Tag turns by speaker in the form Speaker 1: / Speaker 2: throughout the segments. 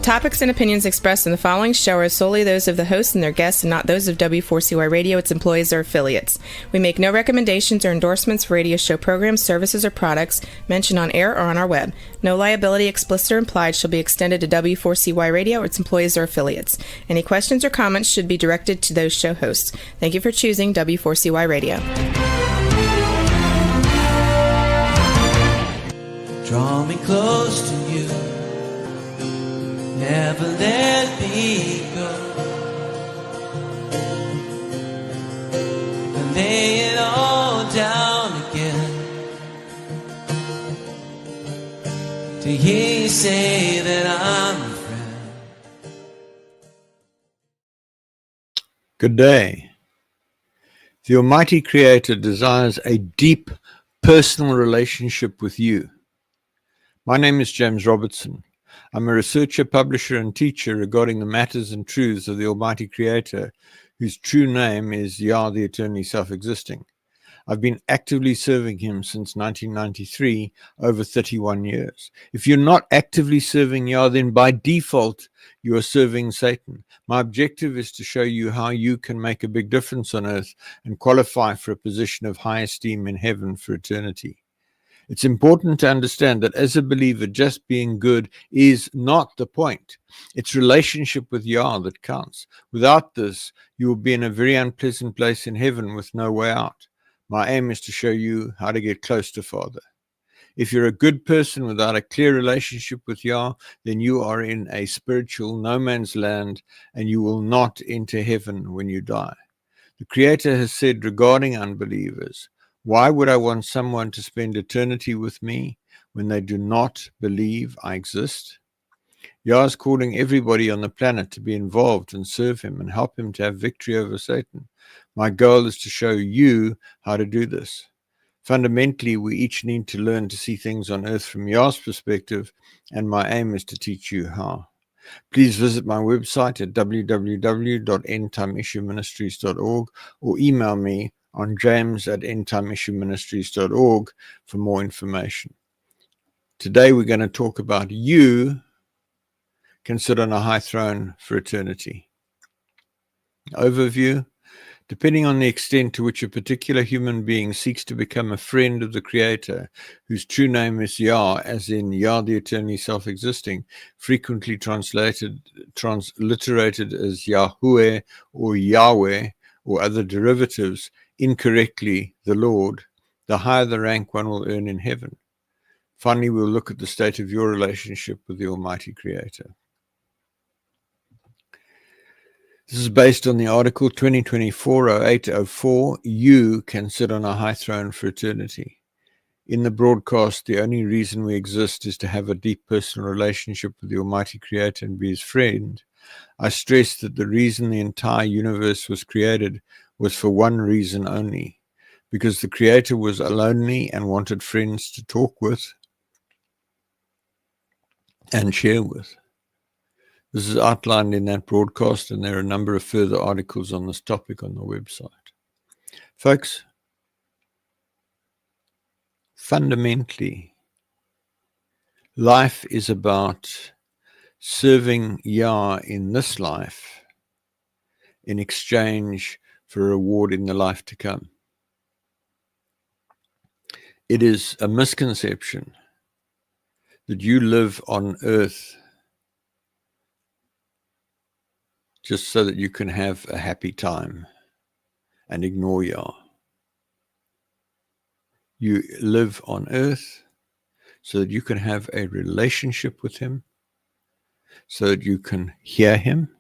Speaker 1: The topics and opinions expressed in the following show are solely those of the hosts and their guests and not those of W4CY Radio, its employees, or affiliates. We make no recommendations or endorsements for radio show programs, services, or products mentioned on air or on our web. No liability, explicit or implied, shall be extended to W4CY Radio, its employees, or affiliates. Any questions or comments should be directed to those show hosts. Thank you for choosing W4CY Radio.
Speaker 2: Draw me close to you, never let me go. I lay it all down again to hear you say that I'm a friend.
Speaker 3: Good day. The Almighty Creator desires a deep personal relationship with you. My name is James Robertson. I'm a researcher, publisher, and teacher regarding the matters and truths of the Almighty Creator, whose true name is Yah the Eternally Self-Existing. I've been actively serving him since 1993, over 31 years. If you're not actively serving Yah, then by default, you are serving Satan. My objective is to show you how you can make a big difference on earth and qualify for a position of high esteem in heaven for eternity. It's important to understand that as a believer, just being good is not the point. It's relationship with Yah that counts. Without this, you will be in a very unpleasant place in heaven with no way out. My aim is to show you how to get close to Father. If you're a good person without a clear relationship with Yah, then you are in a spiritual no man's land and you will not enter heaven when you die. The Creator has said regarding unbelievers, why would I want someone to spend eternity with me when they do not believe I exist? Yah is calling everybody on the planet to be involved and serve him and help him to have victory over Satan. My goal is to show you how to do this. Fundamentally, we each need to learn to see things on earth from Yah's perspective, and my aim is to teach you how. Please visit my website at www.endtimeissueministries.org or email me on james@endtimeissueministries.org for more information. Today we're going to talk about you can sit on a high throne for eternity. Overview. Depending on the extent to which a particular human being seeks to become a friend of the Creator, whose true name is Yah, as in Yah the Eternally Self-Existing, frequently transliterated as Yahooeh or Yahweh or other derivatives, incorrectly the Lord, the higher the rank one will earn in heaven. Finally, we'll look at the state of your relationship with the Almighty Creator. This is based on the article 2024-0804, You Can Sit on a High Throne for Eternity. In the broadcast, the only reason we exist is to have a deep personal relationship with the Almighty Creator and be his friend. I stress that the reason the entire universe was created was for one reason only, because the Creator was lonely and wanted friends to talk with and share with. This is outlined in that broadcast, and there are a number of further articles on this topic on the website. Folks, fundamentally, life is about serving Yah in this life in exchange for a reward in the life to come. It is a misconception that you live on earth just so that you can have a happy time and ignore Yah. You live on earth so that you can have a relationship with him, so that you can hear him,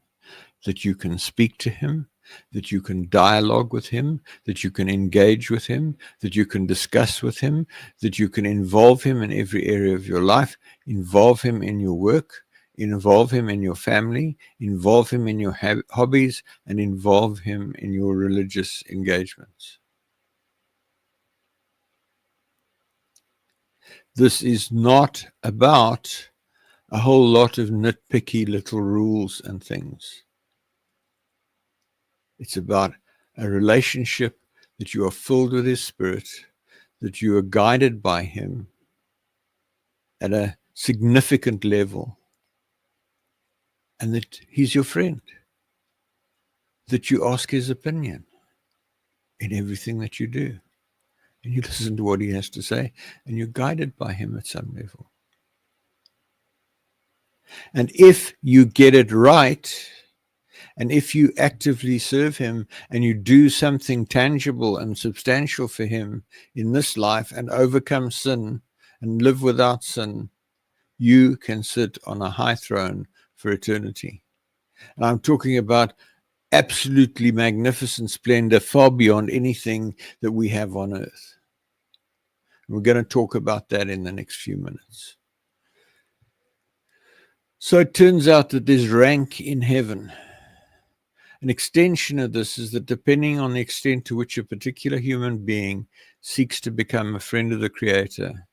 Speaker 3: that you can speak to him, that you can dialogue with him, that you can engage with him, that you can discuss with him, that you can involve him in every area of your life, involve him in your work, involve him in your family, involve him in your hobbies, and involve him in your religious engagements. This is not about a whole lot of nitpicky little rules and things. It's about a relationship that you are filled with his Spirit, that you are guided by him at a significant level, and that he's your friend, that you ask his opinion in everything that you do, and you listen to what he has to say, and you're guided by him at some level. And if you get it right, and if you actively serve him and you do something tangible and substantial for him in this life and overcome sin and live without sin, you can sit on a high throne for eternity. And I'm talking about absolutely magnificent splendor, far beyond anything that we have on earth. We're going to talk about that in the next few minutes. So it turns out that there's rank in heaven. An extension of this is that depending on the extent to which a particular human being seeks to become a friend of the Creator,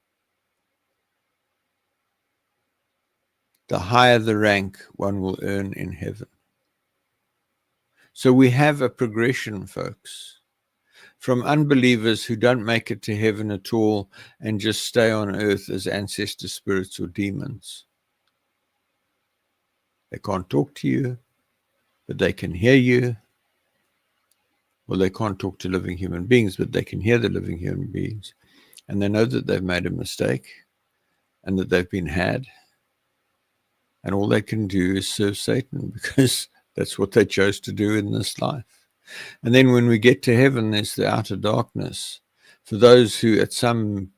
Speaker 3: the higher the rank one will earn in heaven. So we have a progression, folks, from unbelievers who don't make it to heaven at all and just stay on earth as ancestor spirits or demons. They can't talk to you, but they can hear you. Well, they can't talk to living human beings, but they can hear the living human beings. And they know that they've made a mistake and that they've been had. And all they can do is serve Satan, because that's what they chose to do in this life. And then when we get to heaven, there's the outer darkness. For those who at some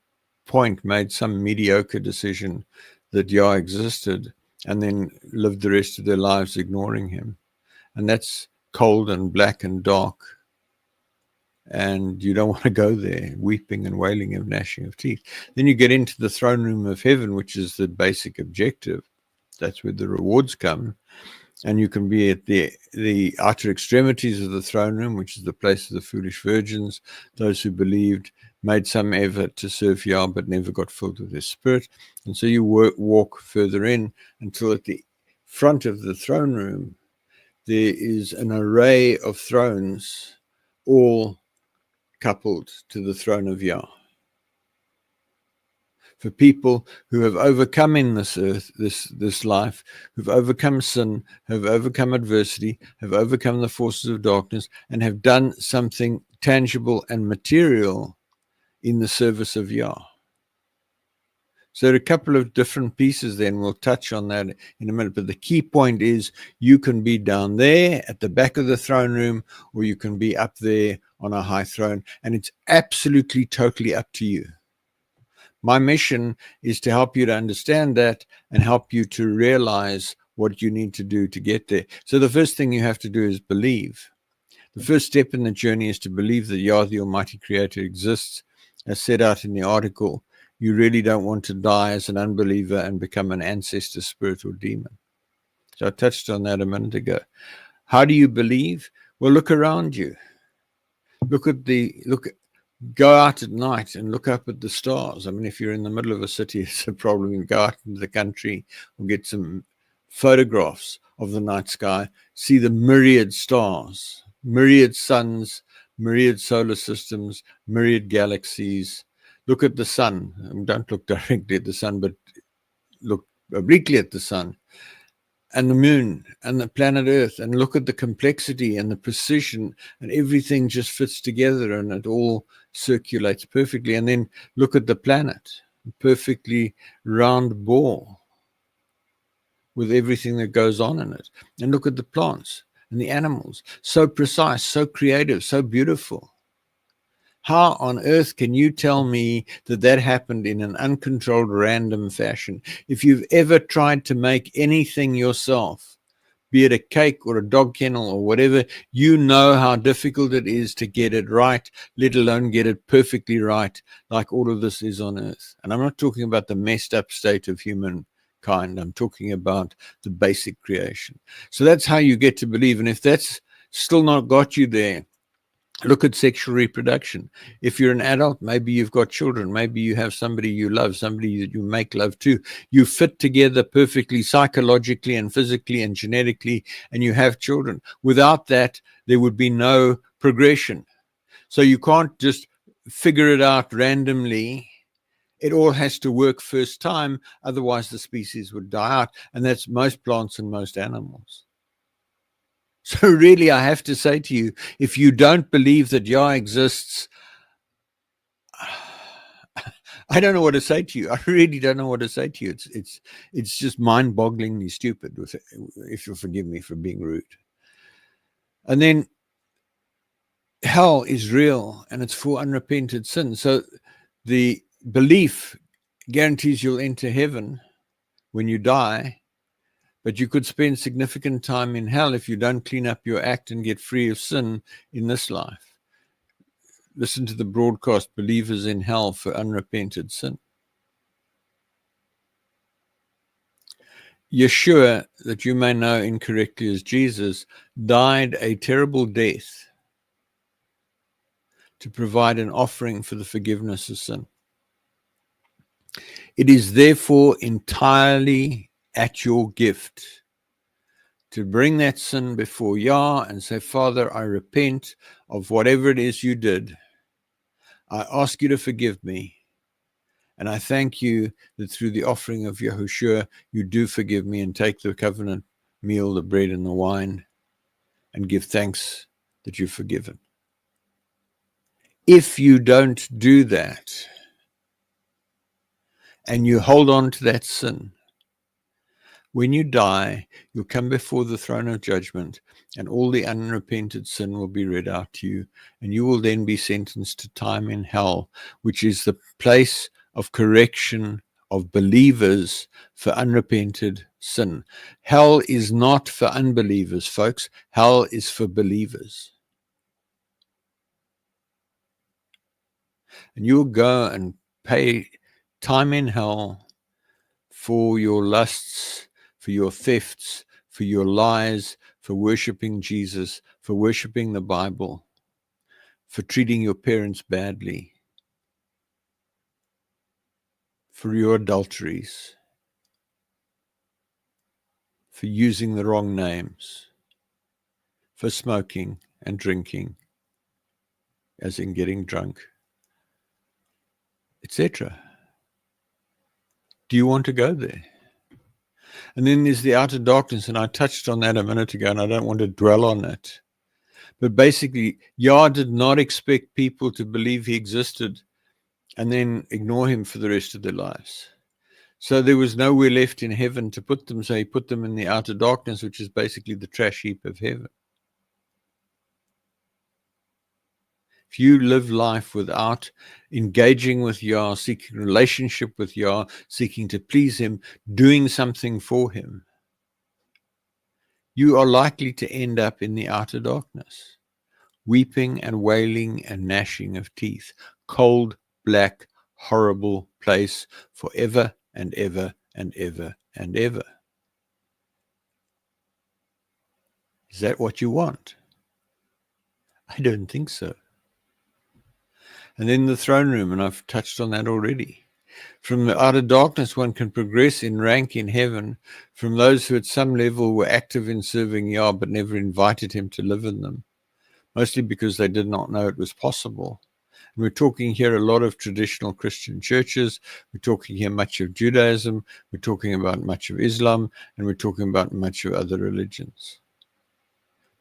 Speaker 3: point made some mediocre decision that Yah existed and then lived the rest of their lives ignoring him. And that's cold and black and dark. And you don't want to go there, weeping and wailing and gnashing of teeth. Then you get into the throne room of heaven, which is the basic objective. That's where the rewards come. And you can be at the outer extremities of the throne room, which is the place of the foolish virgins, those who believed, made some effort to serve Yah, but never got filled with his spirit. And so you walk further in until at the front of the throne room, there is an array of thrones, all coupled to the throne of Yah. For people who have overcome in this earth, this life, who've overcome sin, have overcome adversity, have overcome the forces of darkness, and have done something tangible and material in the service of Yah. So there are a couple of different pieces then. We'll touch on that in a minute. But the key point is you can be down there at the back of the throne room, or you can be up there on a high throne. And it's absolutely, totally up to you. My mission is to help you to understand that and help you to realize what you need to do to get there. So the first thing you have to do is believe. The first step in the journey is to believe that Yah, the Almighty Creator, exists, as set out in the article. You really don't want to die as an unbeliever and become an ancestor spirit or demon. So I touched on that a minute ago. How do you believe? Well, look around you. Go out at night and look up at the stars. I mean, if you're in the middle of a city, it's a problem. You go out into the country or get some photographs of the night sky, see the myriad stars, myriad suns, myriad solar systems, myriad galaxies. Look at the sun. Don't look directly at the sun, but look obliquely at the sun and the moon and the planet Earth, and look at the complexity and the precision, and everything just fits together and it all circulates perfectly. And then look at the planet, a perfectly round ball with everything that goes on in it. And look at the plants and the animals, so precise, so creative, so beautiful. How on earth can you tell me that that happened in an uncontrolled, random fashion? If you've ever tried to make anything yourself, be it a cake or a dog kennel or whatever, you know how difficult it is to get it right, let alone get it perfectly right, like all of this is on earth. And I'm not talking about the messed up state of humankind. I'm talking about the basic creation. So that's how you get to believe. And if that's still not got you there, look at sexual reproduction. If you're an adult, maybe you've got children. Maybe you have somebody you love, somebody that you make love to. You fit together perfectly psychologically and physically and genetically, and you have children. Without that, there would be no progression. So you can't just figure it out randomly It all has to work first time, otherwise the species would die out, and that's most plants and most animals. So really, I have to say to you, if you don't believe that Yah exists, I don't know what to say to you. I really don't know what to say to you. It's just mind-bogglingly stupid, if you'll forgive me for being rude. And then hell is real, and it's for unrepented sin. So the belief guarantees you'll enter heaven when you die, but you could spend significant time in hell if you don't clean up your act and get free of sin in this life. Listen to the broadcast, Believers in Hell for Unrepented Sin. Yeshua, that you may know incorrectly as Jesus, died a terrible death to provide an offering for the forgiveness of sin. It is therefore entirely at your gift to bring that sin before Yah and say, Father, I repent of whatever it is you did. I ask you to forgive me. And I thank you that through the offering of Yahushua, you do forgive me, and take the covenant meal, the bread and the wine, and give thanks that you're forgiven. If you don't do that, and you hold on to that sin, when you die, you'll come before the throne of judgment, and all the unrepented sin will be read out to you, and you will then be sentenced to time in hell, which is the place of correction of believers for unrepented sin. Hell is not for unbelievers, folks. Hell is for believers. And you'll go and pay time in hell for your lusts, for your thefts, for your lies, for worshiping Jesus, for worshiping the Bible, for treating your parents badly, for your adulteries, for using the wrong names, for smoking and drinking, as in getting drunk, etc. Do you want to go there? And then there's the outer darkness, and I touched on that a minute ago, and I don't want to dwell on it. But basically, Yah did not expect people to believe he existed and then ignore him for the rest of their lives. So there was nowhere left in heaven to put them, so he put them in the outer darkness, which is basically the trash heap of heaven. If you live life without engaging with Yah, seeking relationship with Yah, seeking to please him, doing something for him, you are likely to end up in the outer darkness, weeping and wailing and gnashing of teeth, cold, black, horrible place forever and ever and ever and ever. Is that what you want? I don't think so. And then the throne room, and I've touched on that already. From the outer darkness, one can progress in rank in heaven from those who at some level were active in serving Yah but never invited him to live in them, mostly because they did not know it was possible. And we're talking here a lot of traditional Christian churches. We're talking here much of Judaism. We're talking about much of Islam, and we're talking about much of other religions.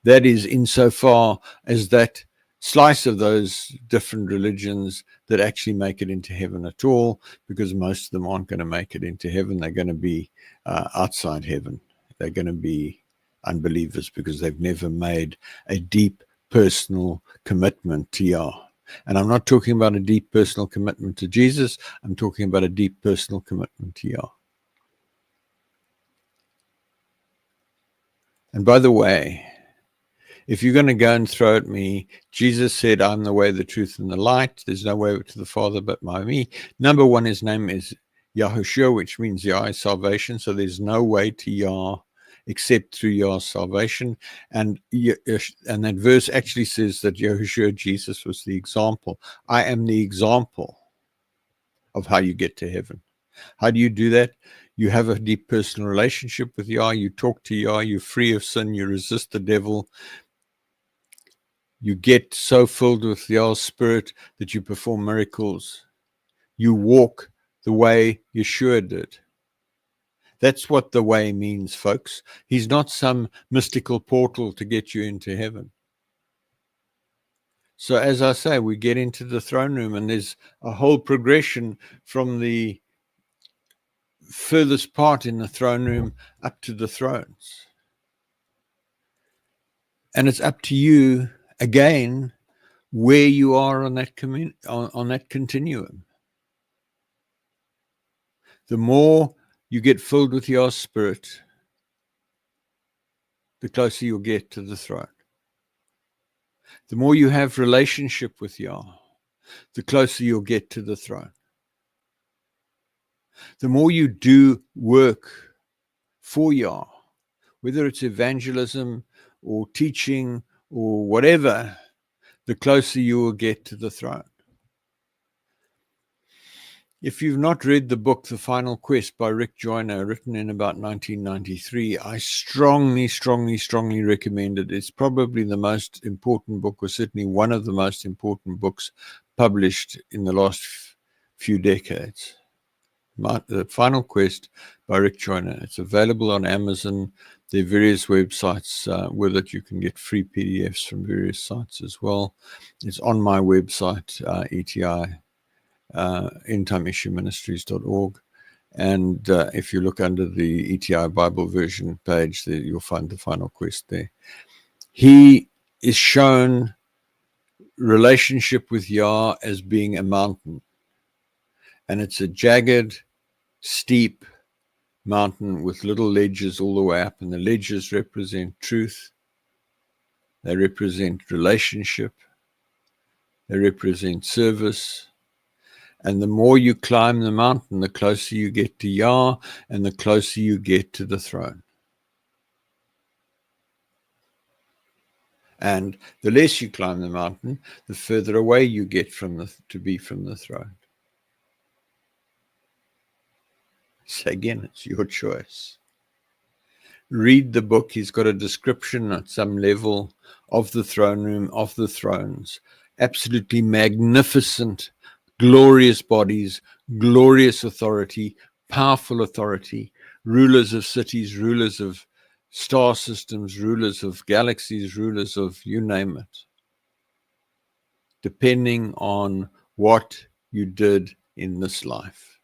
Speaker 3: That is insofar as that slice of those different religions that actually make it into heaven at all, because most of them aren't going to make it into heaven. They're going to be outside heaven. They're going to be unbelievers because they've never made a deep personal commitment to Yah. And I'm not talking about a deep personal commitment to Jesus. I'm talking about a deep personal commitment to Yah. And by the way, if you're going to go and throw at me, Jesus said, I'm the way, the truth, and the light. There's no way to the Father but by me. Number one, his name is Yahushua, which means Yah is salvation. So there's no way to Yah except through Yah's salvation. And that verse actually says that Yahushua, Jesus, was the example. I am the example of how you get to heaven. How do you do that? You have a deep personal relationship with Yah. You talk to Yah. You're free of sin. You resist the devil. You get so filled with Yah's spirit that you perform miracles. You walk the way Yeshua did. That's what the way means, folks. He's not some mystical portal to get you into heaven. So as I say, we get into the throne room, and there's a whole progression from the furthest part in the throne room up to the thrones. And it's up to you, again, where you are on that on that continuum. The more you get filled with your spirit, the closer you'll get to the throne. The more you have relationship with Yah, the closer you'll get to the throne. The more you do work for Yah, whether it's evangelism or teaching or whatever, the closer you will get to the throne. If you've not read the book, The Final Quest by Rick Joyner, written in about 1993, I strongly recommend it. It's probably the most important book, or certainly one of the most important books published in the last few decades. The Final Quest by Rick Joyner. It's available on Amazon. There are various websites with it. You can get free PDFs from various sites as well. It's on my website, ETI. endtimeissueministries.org, and if you look under the ETI Bible version page, there you'll find the Final Quest there. He is shown relationship with Yah as being a mountain, and it's a jagged, steep mountain with little ledges all the way up, and the ledges represent truth, they represent relationship, they represent service. And the more you climb the mountain, the closer you get to Yah, and the closer you get to the throne. And the less you climb the mountain, the further away you get from the throne. So again, it's your choice. Read the book. He's got a description at some level of the throne room, of the thrones. Absolutely magnificent, glorious bodies, glorious authority, powerful authority, rulers of cities, rulers of star systems, rulers of galaxies, rulers of you name it, depending on what you did in this life.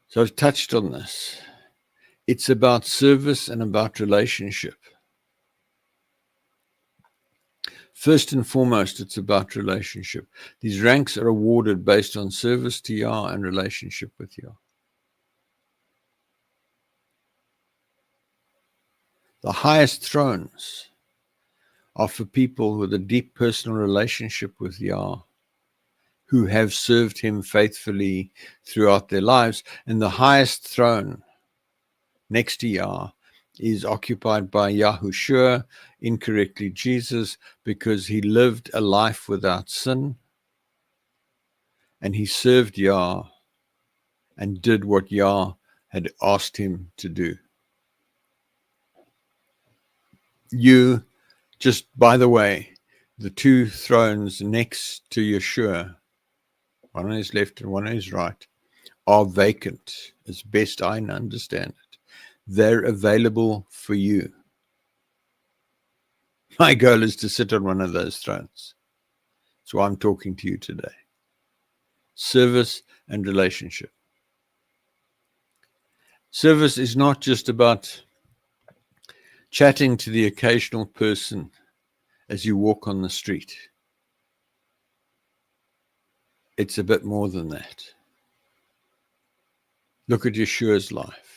Speaker 3: So I've touched on this. It's about service and about relationship. First and foremost, it's about relationship. These ranks are awarded based on service to Yah and relationship with Yah. The highest thrones are for people with a deep personal relationship with Yah, who have served him faithfully throughout their lives. And the highest throne next to Yah is occupied by Yahooeh, incorrectly Jesus, because he lived a life without sin, and he served Yah and did what Yah had asked him to do. You, just by the way, the two thrones next to Yeshua, one on his left and one on his right, are vacant, as best I understand it. They're available for you. My goal is to sit on one of those thrones. That's why I'm talking to you today. Service and relationship. Service is not just about chatting to the occasional person as you walk on the street. It's a bit more than that. Look at Yeshua's life.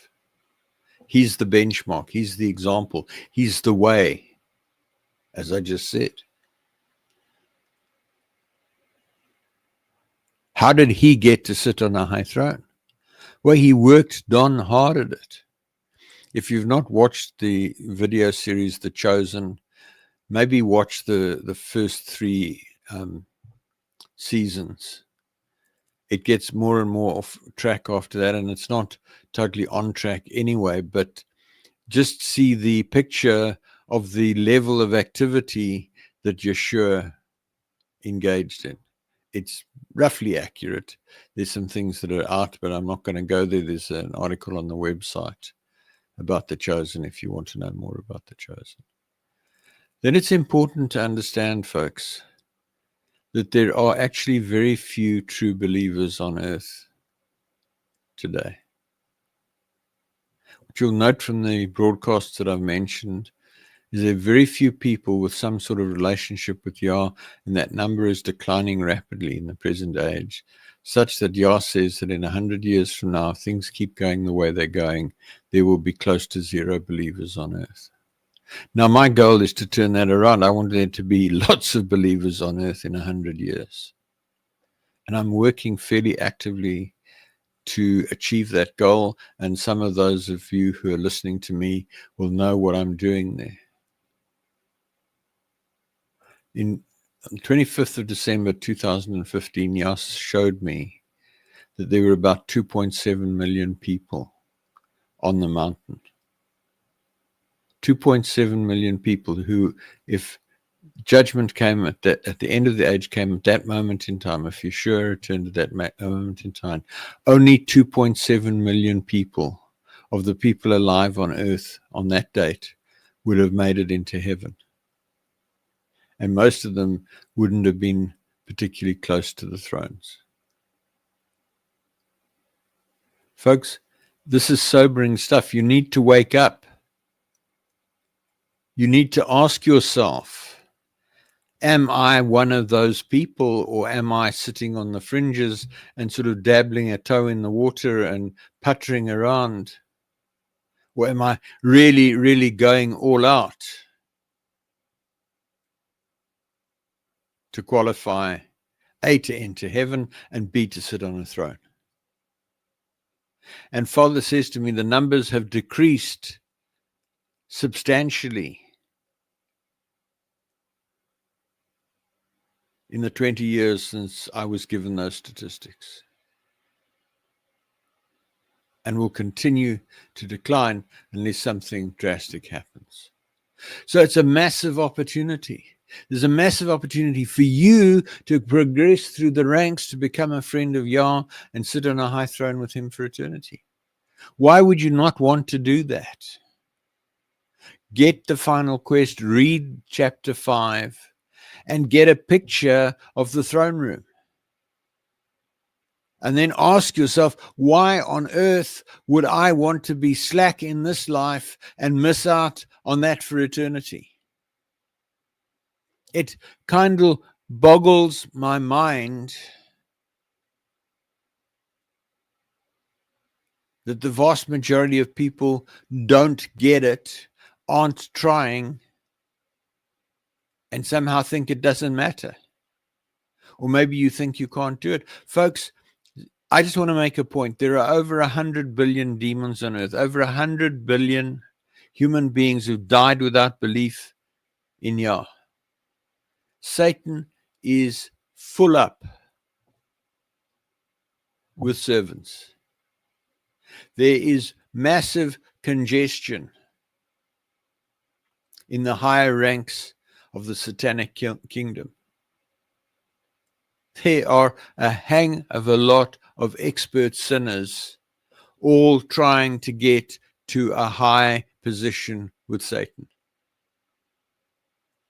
Speaker 3: He's the benchmark. He's the example. He's the way, as I just said. How did he get to sit on a high throne? Well, he worked darn hard at it. If you've not watched the video series, The Chosen, maybe watch the first 3 seasons. It gets more and more off track after that, and it's not totally on track anyway, but just see the picture of the level of activity that Yeshua engaged in. it's roughly accurate. There's some things that are out, but I'm not going to go there. There's an article on the website about the chosen if you want to know more about the chosen. Then it's important to understand, folks, that there are actually very few true believers on earth today. What you'll note from the broadcasts that I've mentioned is there are very few people with some sort of relationship with Yah, and that number is declining rapidly in the present age, such that Yah says that in 100 years from now, if things keep going the way they're going, there will be close to 0 believers on earth. Now, my goal is to turn that around. I want there to be lots of believers on earth in 100 years. And I'm working fairly actively to achieve that goal. And some of those of you who are listening to me will know what I'm doing there. On the 25th of December 2015, Yah showed me that there were about 2.7 million people on the mountain. 2.7 million people who, if judgment came at the end of the age came at that moment in time, if Yeshua returned at that moment in time, only 2.7 million people of the people alive on earth on that date would have made it into heaven. And most of them wouldn't have been particularly close to the thrones. Folks, this is sobering stuff. You need to wake up. You need to ask yourself, am I one of those people, or am I sitting on the fringes and sort of dabbling a toe in the water and puttering around? Or am I really, really going all out to qualify, A, to enter heaven, and B, to sit on a throne? And Father says to me, the numbers have decreased substantially in the 20 years since I was given those statistics, and will continue to decline unless something drastic happens. So it's a massive opportunity. There's a massive opportunity for you to progress through the ranks to become a friend of Yah and sit on a high throne with him for eternity. Why would you not want to do that? Get the final quest, read chapter 5, and get a picture of the throne room. And then ask yourself, why on earth would I want to be slack in this life and miss out on that for eternity? It kind of boggles my mind that the vast majority of people don't get it, aren't trying, and somehow think it doesn't matter. Or maybe you think you can't do it. Folks, I just want to make a point. There are over 100 billion demons on earth, over 100 billion human beings who've died without belief in Yah. Satan is full up with servants. There is massive congestion in the higher ranks of the satanic kingdom. There are a hang of a lot of expert sinners all trying to get to a high position with Satan.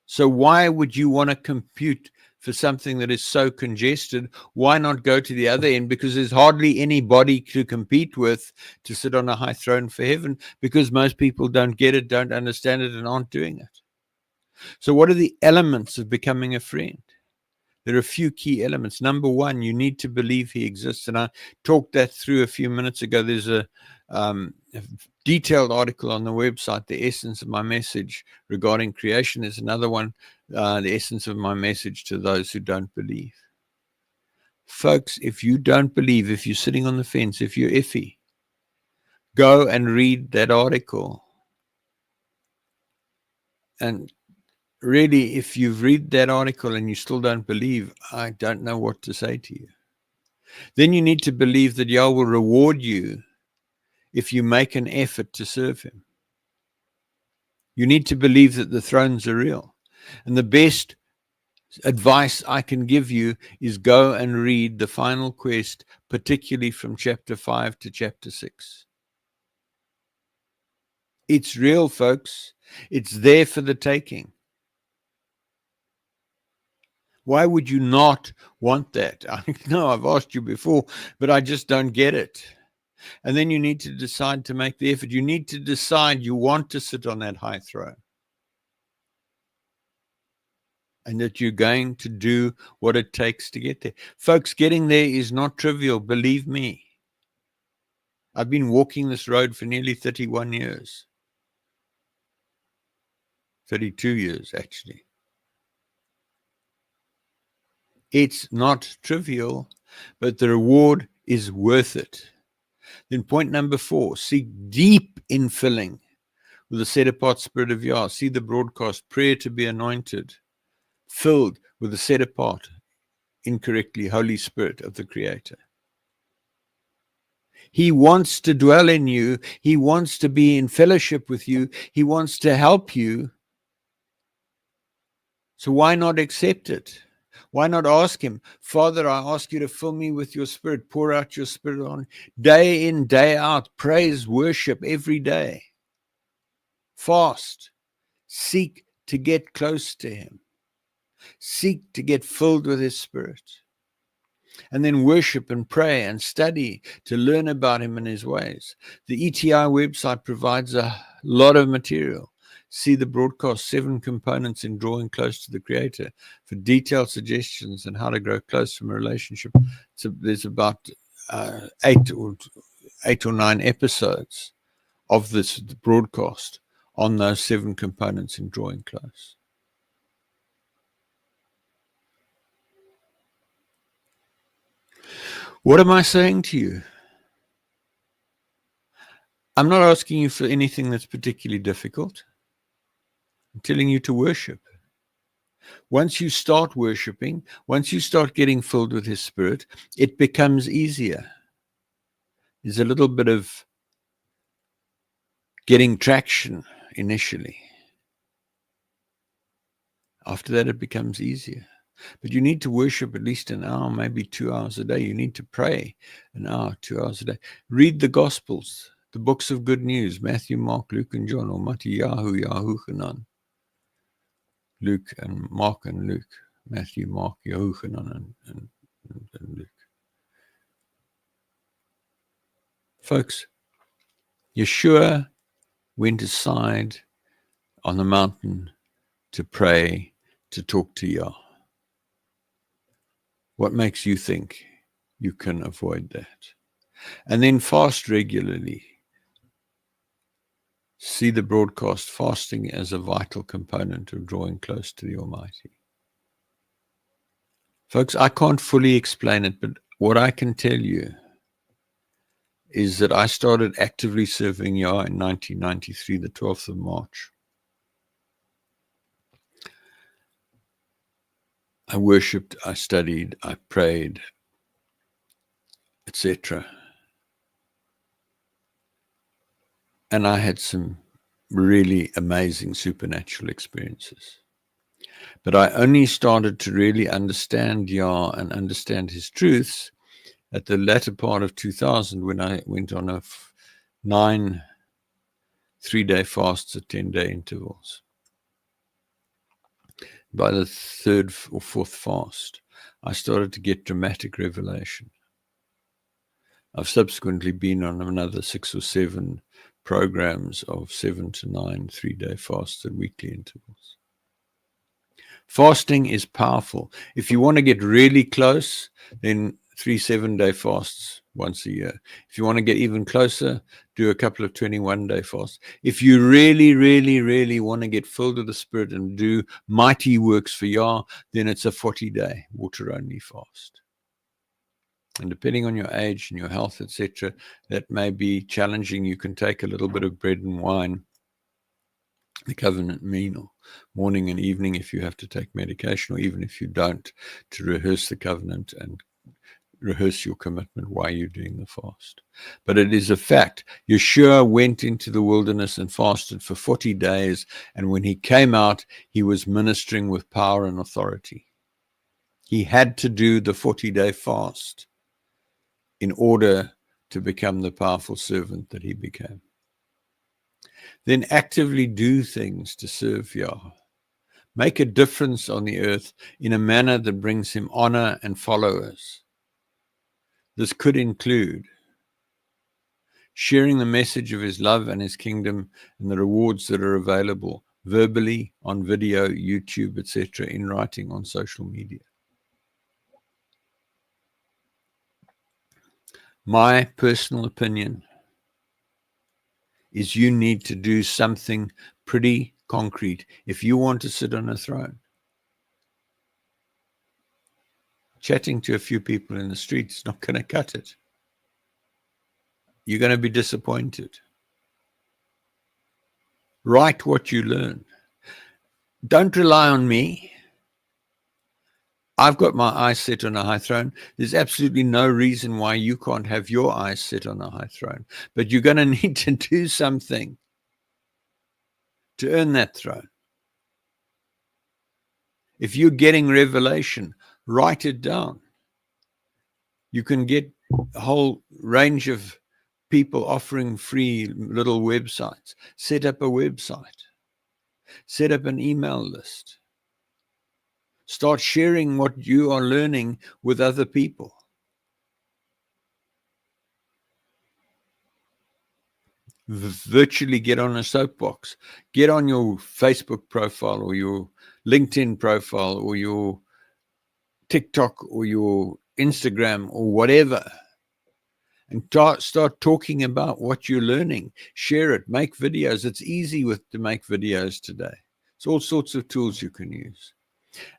Speaker 3: So why would you want to compute for something that is so congested? Why not go to the other end? Because there's hardly anybody to compete with to sit on a high throne for heaven, because most people don't get it, don't understand it, and aren't doing it. So what are the elements of becoming a friend? There are a few key elements. Number one, you need to believe he exists. And I talked that through a few minutes ago. There's a detailed article on the website, The Essence of My Message regarding creation. There's another one, The Essence of My Message to Those Who Don't Believe. Folks, if you don't believe, if you're sitting on the fence, if you're iffy, go and read that article. And really, if you've read that article and you still don't believe, I don't know what to say to you. Then you need to believe that Yah will reward you if you make an effort to serve him. You need to believe that the thrones are real. And the best advice I can give you is go and read the final quest, particularly from chapter 5 to chapter 6. It's real, folks. It's there for the taking. Why would you not want that? I know I've asked you before, but I just don't get it. And then you need to decide to make the effort. You need to decide you want to sit on that high throne. And that you're going to do what it takes to get there. Folks, getting there is not trivial, believe me. I've been walking this road for nearly 31 years. 32 years, actually. It's not trivial, but the reward is worth it. Then point number 4, seek deep infilling with the set-apart Spirit of Yah. See the broadcast, Prayer to be Anointed, filled with the set-apart, incorrectly, Holy Spirit of the Creator. He wants to dwell in you. He wants to be in fellowship with you. He wants to help you. So why not accept it? Why not ask him, Father, I ask you to fill me with your Spirit. Pour out your Spirit on day in, day out. Praise, worship every day. Fast. Seek to get close to him. Seek to get filled with his Spirit. And then worship and pray and study to learn about him and his ways. The ETI website provides a lot of material. See the broadcast, 7 components in drawing close to the Creator, for detailed suggestions on how to grow close from a relationship. So there's about 8 or 9 episodes of this broadcast on those 7 components in drawing close. What am I saying to you? I'm not asking you for anything that's particularly difficult. I'm telling you to worship. Once you start worshiping, once you start getting filled with his Spirit, it becomes easier. There's a little bit of getting traction initially. After that, it becomes easier. But you need to worship at least an hour, maybe 2 hours a day. You need to pray an hour, 2 hours a day. Read the Gospels, the books of good news, Matthew, Mark, Luke, and John, or Mati, Yahooeh, Luke and Mark and Luke, Matthew, Mark, Yahooeh, and Luke. Folks, Yeshua went aside on the mountain to pray, to talk to Yah. What makes you think you can avoid that? And then fast regularly. See the broadcast, fasting as a vital component of drawing close to the Almighty. Folks, I can't fully explain it, but what I can tell you is that I started actively serving Yah in 1993, the 12th of March. I worshipped, I studied, I prayed, etc. And I had some really amazing supernatural experiences. But I only started to really understand Yah and understand his truths at the latter part of 2000, when I went on 9 3-day fasts at 10-day intervals. By the 3rd or 4th fast, I started to get dramatic revelation. I've subsequently been on another 6 or 7 programs of 7 to 9 3-day fasts at weekly intervals. Fasting is powerful. If you want to get really close, then 3 7-day fasts once a year. If you want to get even closer, do a couple of 21-day fasts. If you really, really, really want to get filled with the Spirit and do mighty works for Yah, then it's a 40-day water-only fast. And depending on your age and your health, etc., that may be challenging. You can take a little bit of bread and wine, the covenant meal, morning and evening if you have to take medication, or even if you don't, to rehearse the covenant and rehearse your commitment while you're doing the fast. But it is a fact. Yeshua went into the wilderness and fasted for 40 days, and when he came out, he was ministering with power and authority. He had to do the 40-day fast in order to become the powerful servant that he became. Then actively do things to serve Yah. Make a difference on the earth in a manner that brings him honor and followers. This could include sharing the message of his love and his kingdom and the rewards that are available verbally, on video, YouTube, etc., in writing, on social media. My personal opinion is you need to do something pretty concrete if you want to sit on a throne. Chatting to a few people in the street is not going to cut it. You're going to be disappointed. Write what you learn. Don't rely on me. I've got my eyes set on a high throne. There's absolutely no reason why you can't have your eyes set on a high throne. But you're going to need to do something to earn that throne. If you're getting revelation, write it down. You can get a whole range of people offering free little websites. Set up a website. Set up an email list. Start sharing what you are learning with other people. Virtually get on a soapbox. Get on your Facebook profile or your LinkedIn profile or your TikTok or your Instagram or whatever, and start talking about what you're learning. Share it. Make videos. It's easy to make videos today. It's all sorts of tools you can use.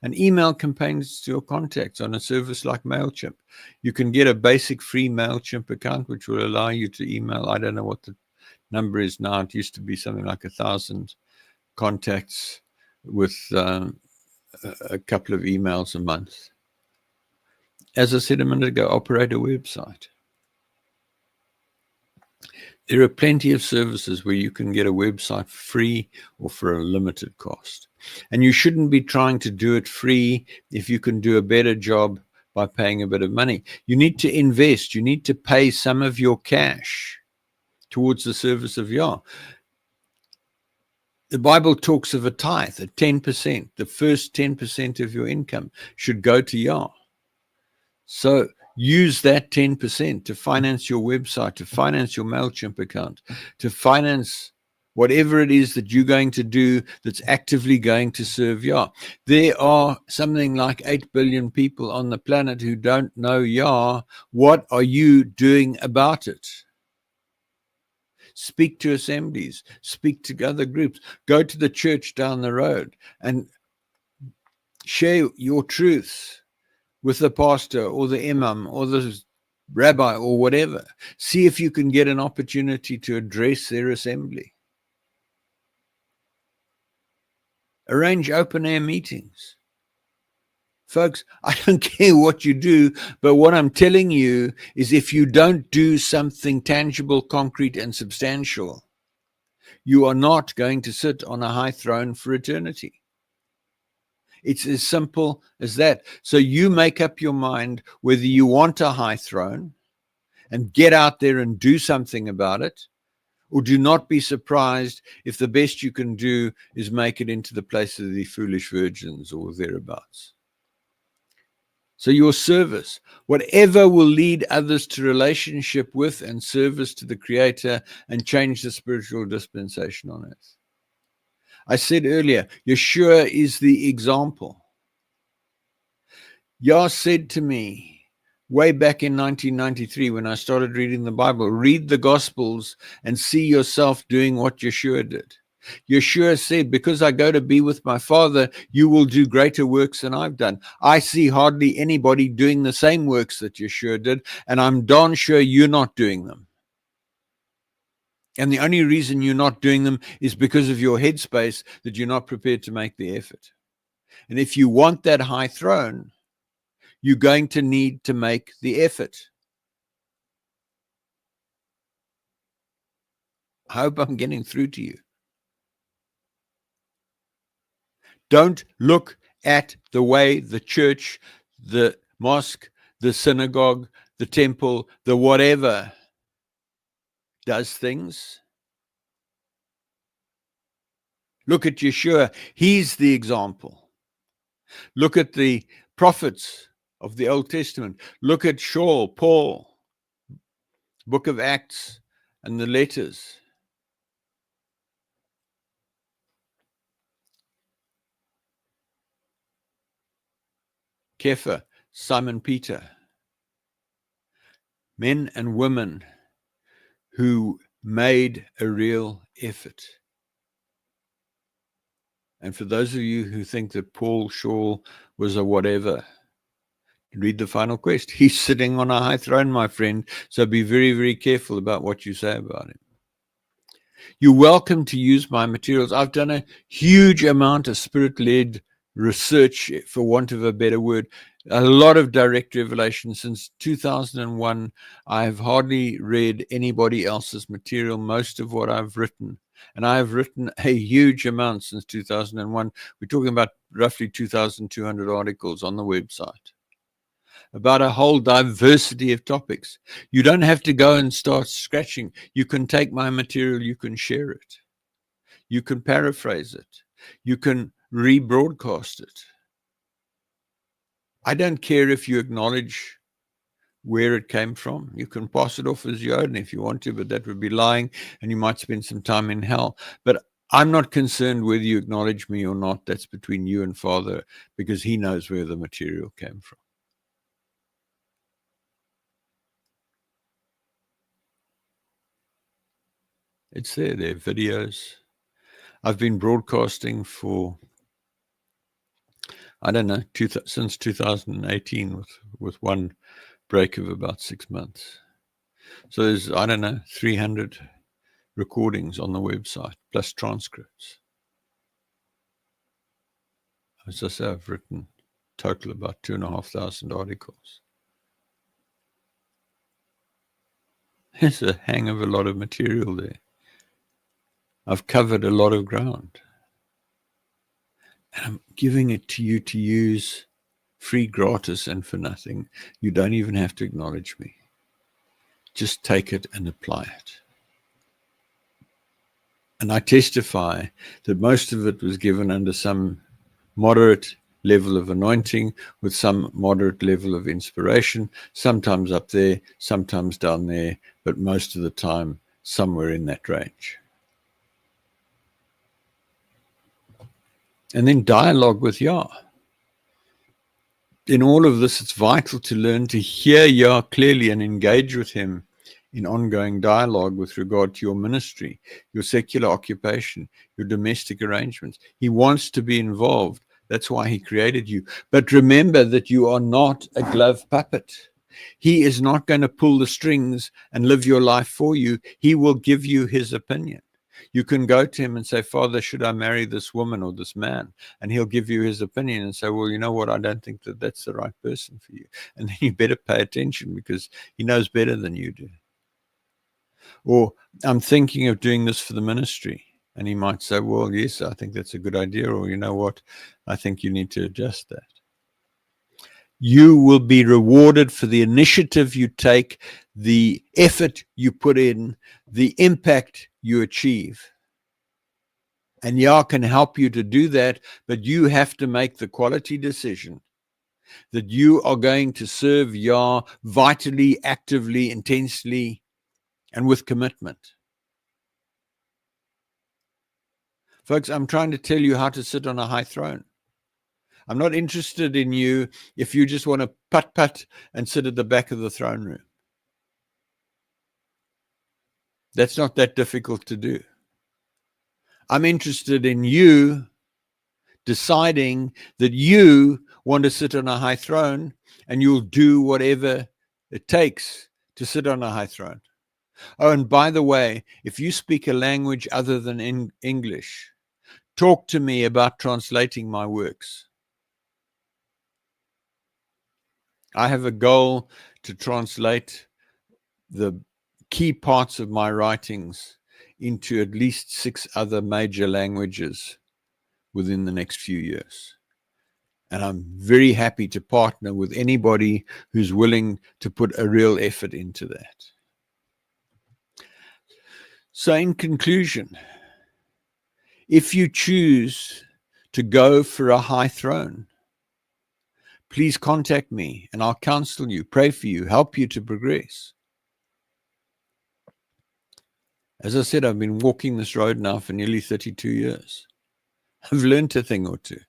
Speaker 3: And email campaigns to your contacts on a service like MailChimp. You can get a basic free MailChimp account, which will allow you to email. I don't know what the number is now. It used to be something like 1,000 contacts with a couple of emails a month. As I said a minute ago, operate a website. There are plenty of services where you can get a website free or for a limited cost. And you shouldn't be trying to do it free if you can do a better job by paying a bit of money. You need to invest. You need to pay some of your cash towards the service of Yah. The Bible talks of a tithe, a 10%. The first 10% of your income should go to Yah. So use that 10% to finance your website, to finance your MailChimp account, to finance whatever it is that you're going to do that's actively going to serve Yah. There are something like 8 billion people on the planet who don't know Yah. What are you doing about it? Speak to assemblies, speak to other groups, go to the church down the road and share your truth with the pastor or the imam or the rabbi or whatever. See if you can get an opportunity to address their assembly. Arrange open-air meetings. Folks, I don't care what you do, but what I'm telling you is if you don't do something tangible, concrete, and substantial, you are not going to sit on a high throne for eternity. It's as simple as that. So you make up your mind whether you want a high throne and get out there and do something about it, or do not be surprised if the best you can do is make it into the place of the foolish virgins or thereabouts. So your service, whatever will lead others to relationship with and service to the Creator and change the spiritual dispensation on earth. I said earlier, Yeshua is the example. Yah said to me way back in 1993 when I started reading the Bible, read the Gospels and see yourself doing what Yeshua did. Yeshua said, because I go to be with my Father, you will do greater works than I've done. I see hardly anybody doing the same works that Yeshua did, and I'm darn sure you're not doing them. And the only reason you're not doing them is because of your headspace, that you're not prepared to make the effort. And if you want that high throne, you're going to need to make the effort. I hope I'm getting through to you. Don't look at the way the church, the mosque, the synagogue, the temple, the whatever does things. Look at Yeshua. He's the example. Look at the prophets of the Old Testament. Look at Saul, Paul, Book of Acts, and the letters. Kepha, Simon Peter. Men and women who made a real effort. And for those of you who think that Paul Shaw was a whatever, read the final quest. He's sitting on a high throne, my friend. So be very, very careful about what you say about him. You're welcome to use my materials. I've done a huge amount of spirit-led research, for want of a better word, a lot of direct revelation. Since 2001, I've hardly read anybody else's material, most of what I've written. And I have written a huge amount since 2001. We're talking about roughly 2,200 articles on the website about a whole diversity of topics. You don't have to go and start scratching. You can take my material, you can share it. You can paraphrase it. You can rebroadcast it. I don't care if you acknowledge where it came from. You can pass it off as your own if you want to, but that would be lying, and you might spend some time in hell. But I'm not concerned whether you acknowledge me or not. That's between you and Father, because he knows where the material came from. It's there. There are videos. I've been broadcasting for, I don't know, since 2018 with one break of about 6 months. So there's, I don't know, 300 recordings on the website, plus transcripts. As I say, I've written total about 2,500 articles. There's a hang of a lot of material there. I've covered a lot of ground. And I'm giving it to you to use free, gratis, and for nothing. You don't even have to acknowledge me. Just take it and apply it. And I testify that most of it was given under some moderate level of anointing, with some moderate level of inspiration, sometimes up there, sometimes down there, but most of the time somewhere in that range. And then dialogue with Yah. In all of this, it's vital to learn to hear Yah clearly and engage with him in ongoing dialogue with regard to your ministry, your secular occupation, your domestic arrangements. He wants to be involved. That's why he created you. But remember that you are not a glove puppet. He is not going to pull the strings and live your life for you. He will give you his opinion. You can go to him and say, Father, should I marry this woman or this man? And he'll give you his opinion and say, well, you know what? I don't think that that's the right person for you. And then you better pay attention, because he knows better than you do. Or I'm thinking of doing this for the ministry. And he might say, well, yes, I think that's a good idea. Or, you know what? I think you need to adjust that. You will be rewarded for the initiative you take, the effort you put in, the impact you achieve. And Yah can help you to do that, but you have to make the quality decision that you are going to serve Yah vitally, actively, intensely, and with commitment. Folks, I'm trying to tell you how to sit on a high throne. I'm not interested in you if you just want to putt and sit at the back of the throne room. That's not that difficult to do. I'm interested in you deciding that you want to sit on a high throne, and you'll do whatever it takes to sit on a high throne. Oh, and by the way, if you speak a language other than English, talk to me about translating my works. I have a goal to translate the key parts of my writings into at least 6 other major languages within the next few years. And I'm very happy to partner with anybody who's willing to put a real effort into that. So in conclusion, if you choose to go for a high throne, please contact me and I'll counsel you, pray for you, help you to progress. As I said, I've been walking this road now for nearly 32 years. I've learned a thing or two.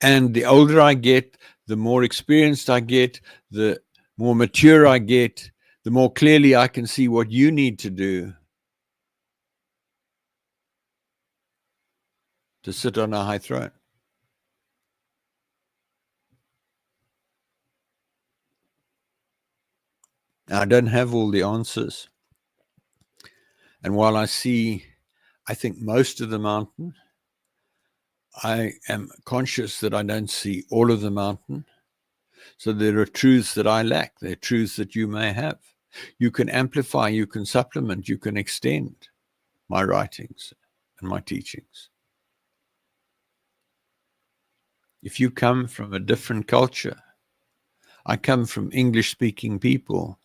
Speaker 3: And the older I get, the more experienced I get, the more mature I get, the more clearly I can see what you need to do to sit on a high throne. Now, I don't have all the answers. And while I think most of the mountain, I am conscious that I don't see all of the mountain. So there are truths that I lack. There are truths that you may have. You can amplify, you can supplement, you can extend my writings and my teachings. If you come from a different culture, I come from English-speaking people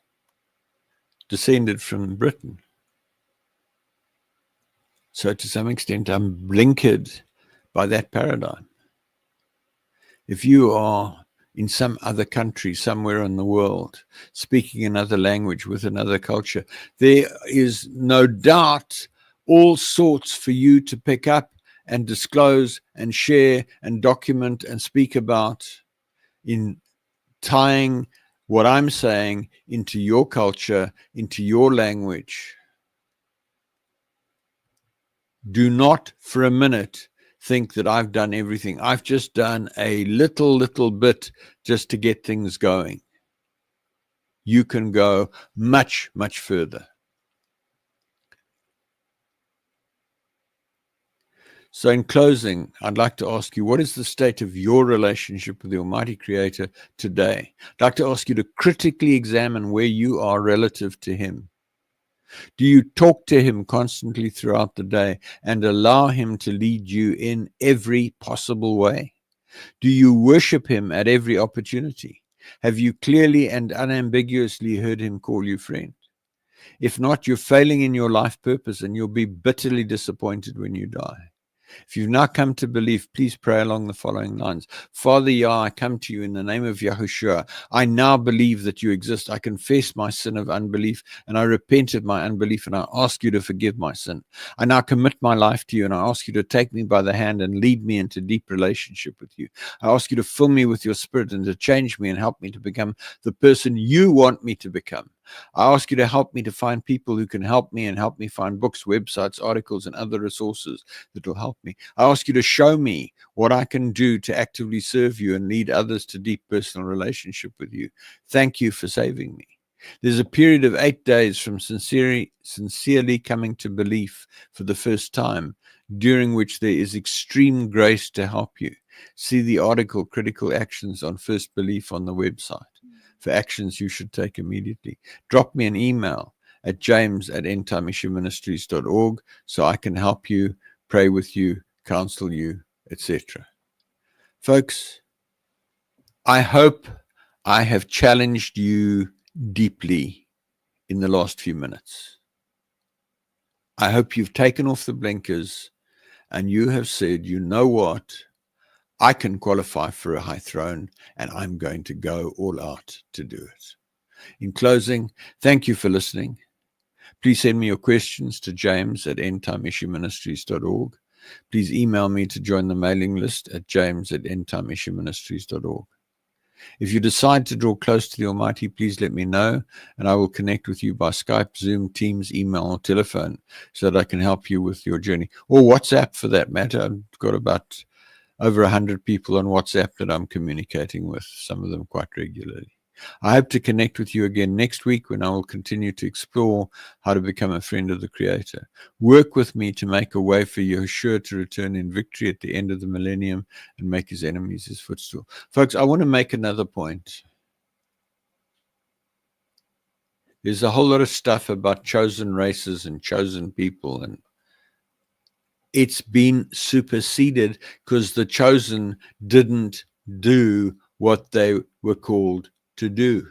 Speaker 3: descended from Britain. So to some extent, I'm blinkered by that paradigm. If you are in some other country, somewhere in the world, speaking another language with another culture, there is no doubt all sorts for you to pick up and disclose and share and document and speak about in tying what I'm saying into your culture, into your language. Do not for a minute think that I've done everything. I've just done a little bit just to get things going. You can go much, much further. So in closing, I'd like to ask you, what is the state of your relationship with the Almighty Creator today? I'd like to ask you to critically examine where you are relative to Him. Do you talk to Him constantly throughout the day and allow Him to lead you in every possible way? Do you worship Him at every opportunity? Have you clearly and unambiguously heard Him call you friend? If not, you're failing in your life purpose and you'll be bitterly disappointed when you die. If you've now come to believe, please pray along the following lines. Father Yah, I come to you in the name of Yahooeh. I now believe that you exist. I confess my sin of unbelief and I repent of my unbelief and I ask you to forgive my sin. I now commit my life to you and I ask you to take me by the hand and lead me into deep relationship with you. I ask you to fill me with your spirit and to change me and help me to become the person you want me to become. I ask you to help me to find people who can help me and help me find books, websites, articles, and other resources that will help me. I ask you to show me what I can do to actively serve you and lead others to deep personal relationship with you. Thank you for saving me. There's a period of 8 days from sincerely coming to belief for the first time, during which there is extreme grace to help you. See the article, Critical Actions on First Belief, on the website for actions you should take immediately. Drop me an email at james@endtimeissueministries.org so I can help you, pray with you, counsel you, etc. Folks, I hope I have challenged you deeply in the last few minutes. I hope you've taken off the blinkers and you have said, you know what? I can qualify for a high throne and I'm going to go all out to do it. In closing, thank you for listening. Please send me your questions to james@endtimeissueministries.org. Please email me to join the mailing list at james@endtimeissueministries.org. If you decide to draw close to the Almighty, please let me know, and I will connect with you by Skype, Zoom, Teams, email, or telephone so that I can help you with your journey. Or WhatsApp for that matter. I've got about over 100 people on WhatsApp that I'm communicating with, some of them quite regularly. I hope to connect with you again next week when I will continue to explore how to become a friend of the Creator. Work with me to make a way for Yahooeh to return in victory at the end of the millennium and make his enemies his footstool. Folks, I want to make another point. There's a whole lot of stuff about chosen races and chosen people, and it's been superseded because the chosen didn't do what they were called to do.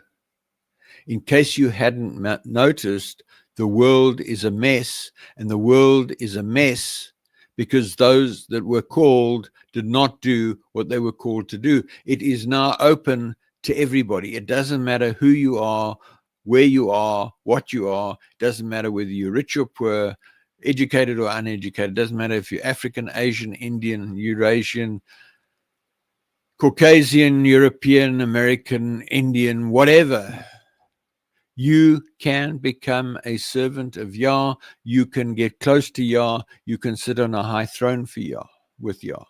Speaker 3: In case you hadn't noticed, the world is a mess, and the world is a mess because those that were called did not do what they were called to do. It is now open to everybody. It doesn't matter who you are, where you are, what you are. It doesn't matter whether you're rich or poor, educated or uneducated. It doesn't matter if you're African, Asian, Indian, Eurasian, Caucasian, European, American, Indian, whatever. You can become a servant of Yah. You can get close to Yah. You can sit on a high throne for Yah, with Yah.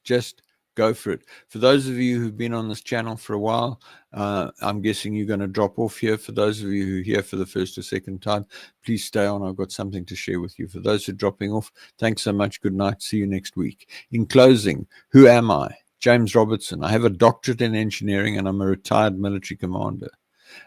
Speaker 3: Just go for it. For those of you who've been on this channel for a while, I'm guessing you're going to drop off here. For those of you who are here for the first or second time, please stay on. I've got something to share with you. For those who are dropping off, thanks so much. Good night. See you next week. In closing, who am I? James Robertson. I have a doctorate in engineering and I'm a retired military commander.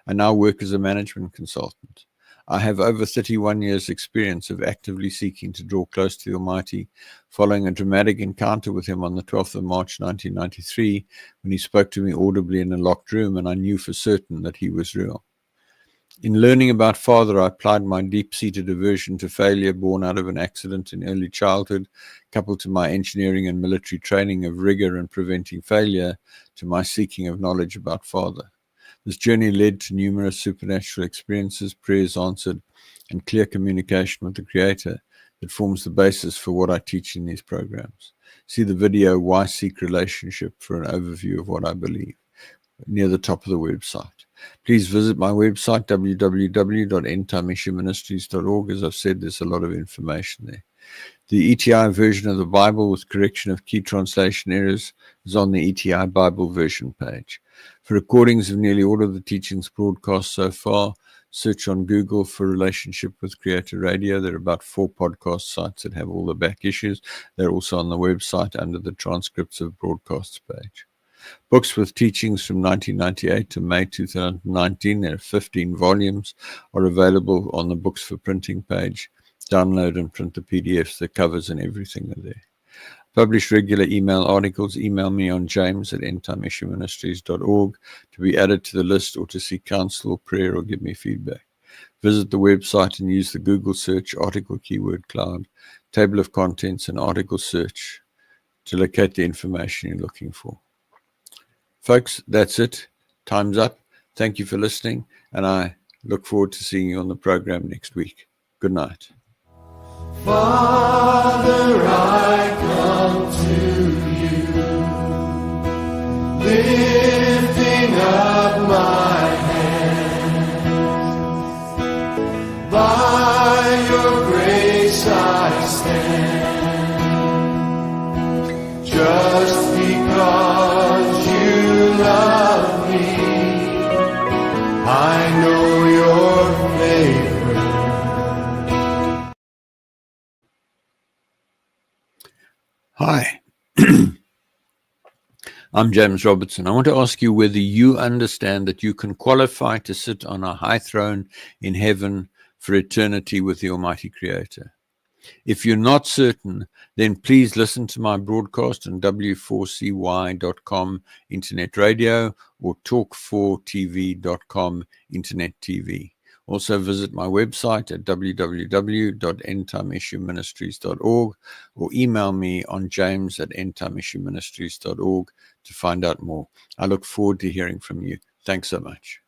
Speaker 3: I now work as a management consultant. I have over 31 years' experience of actively seeking to draw close to the Almighty, following a dramatic encounter with him on the 12th of March 1993, when he spoke to me audibly in a locked room, and I knew for certain that he was real. In learning about Father, I applied my deep-seated aversion to failure born out of an accident in early childhood, coupled to my engineering and military training of rigor and preventing failure, to my seeking of knowledge about Father. This journey led to numerous supernatural experiences, prayers answered, and clear communication with the Creator that forms the basis for what I teach in these programs. See the video, Why Seek Relationship, for an overview of what I believe, near the top of the website. Please visit my website, www.endtimeissueministries.org. As I've said, there's a lot of information there. The ETI version of the Bible with correction of key translation errors is on the ETI Bible version page. For recordings of nearly all of the teachings broadcast so far, search on Google for Relationship with Creator Radio. There are about 4 podcast sites that have all the back issues. They're also on the website under the transcripts of broadcasts page. Books with teachings from 1998 to May 2019, there are 15 volumes, are available on the Books for Printing page. Download and print the PDFs, the covers and everything are there. Publish regular email articles. Email me on james@endtimeissueministries.org to be added to the list or to seek counsel or prayer or give me feedback. Visit the website and use the Google search article keyword cloud, table of contents and article search to locate the information you're looking for. Folks, that's it. Time's up. Thank you for listening, and I look forward to seeing you on the program next week. Good night.
Speaker 2: Father, I come to you, lifting up my hands. By your grace I stand, just because you love me. I know your favor.
Speaker 3: Hi, I'm James Robertson. I want to ask you whether you understand that you can qualify to sit on a high throne in heaven for eternity with the Almighty Creator. If you're not certain, then please listen to my broadcast on w4cy.com internet radio or talk4tv.com internet TV. Also visit my website at www.endtimeissueministries.org or email me on james@endtimeissueministries.org to find out more. I look forward to hearing from you. Thanks so much.